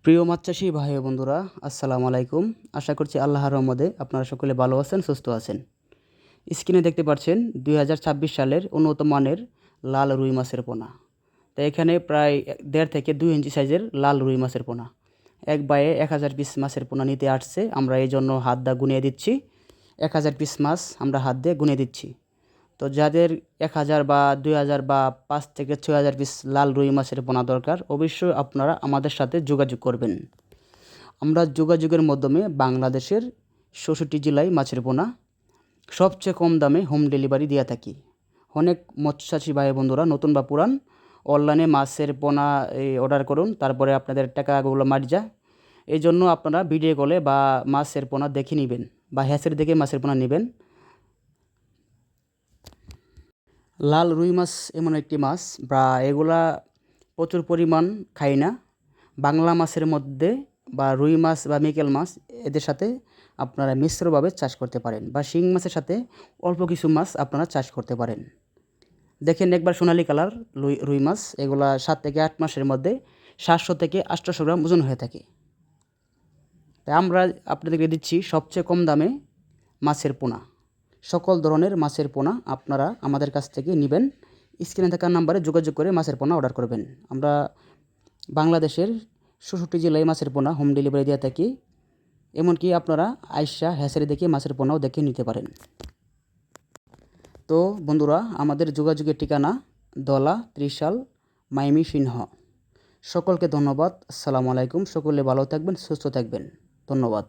প্রিয় মাছ চাষি ভাই ও বন্ধুরা, আসসালামু আলাইকুম। আশা করছি আল্লাহর রহমতে আপনারা সকলে ভালো আছেন, সুস্থ আছেন। স্ক্রিনে দেখতে পাচ্ছেন ২০২৬ সালের উন্নত মানের লাল রুই মাছের পোনা। তো এখানে প্রায় ১.৫ থেকে ২ ইঞ্চি সাইজের লাল রুই মাছের পোনা। এক বায়ে ১,০০০ পিস মাছের পোনা নিতে আসছে। আমরা এই জন্য হাত দা গুনিয়ে দিচ্ছি। ১,০০০ পিস মাছ আমরা হাত দিয়ে গুনে দিচ্ছি। তো যাদের ১,০০০ বা ২,০০০ বা ৫ থেকে ৬,০০০ পিস লাল রুই মাছের পোনা দরকার, অবশ্যই আপনারা আমাদের সাথে যোগাযোগ করবেন। আমরা যোগাযোগের মাধ্যমে বাংলাদেশের ৬৪ জেলায় মাছের পোনা সবচেয়ে কম দামে হোম ডেলিভারি দিয়ে থাকি। অনেক মৎস্যচাষী ভাই বন্ধুরা, নতুন বা পুরান, অনলাইনে মাছের পোনা অর্ডার করুন, তারপরে আপনাদের টাকাগুলো মার যায়। এই জন্য আপনারা ভিডিও কলে বা মাছের পোনা দেখে নেবেন বা হ্যাচের দেখে মাছের পোনা নেবেন। লাল রুই মাছ এমন একটি মাছ বা এগুলা প্রচুর পরিমাণ খাই না। বাংলা মাছের মধ্যে বা রুই মাছ বা মৃগেল মাছ এদের সাথে আপনারা মিশ্রভাবে চাষ করতে পারেন বা শিং মাছের সাথে অল্প কিছু মাছ আপনারা চাষ করতে পারেন। দেখেন একবার সোনালী কালার রুই মাছ, এগুলা ৭ থেকে ৮ মাসের মধ্যে ৭০০ থেকে ৮০০ গ্রাম ওজন হয়ে থাকে। তাই আমরা আপনাদেরকে দিচ্ছি সবচেয়ে কম দামে মাছের পোনা। সকল ধরনের মাছের পোনা আপনারা আমাদের কাছ থেকে নেবেন। স্ক্রিনে থাকা নাম্বারে যোগাযোগ করে মাছের পোনা অর্ডার করবেন। আমরা বাংলাদেশের ৬৪ জেলায় মাছের পোনা হোম ডেলিভারি দিয়ে থাকি। এমনকি আপনারা আইসা হ্যাচারি দেখে মাছের পোনাও দেখে নিতে পারেন। তো বন্ধুরা, আমাদের যোগাযোগের ঠিকানা দলা, ত্রিশাল, ময়মনসিংহ। সকলকে ধন্যবাদ। আসসালামু আলাইকুম। সকলে ভালো থাকবেন, সুস্থ থাকবেন। ধন্যবাদ।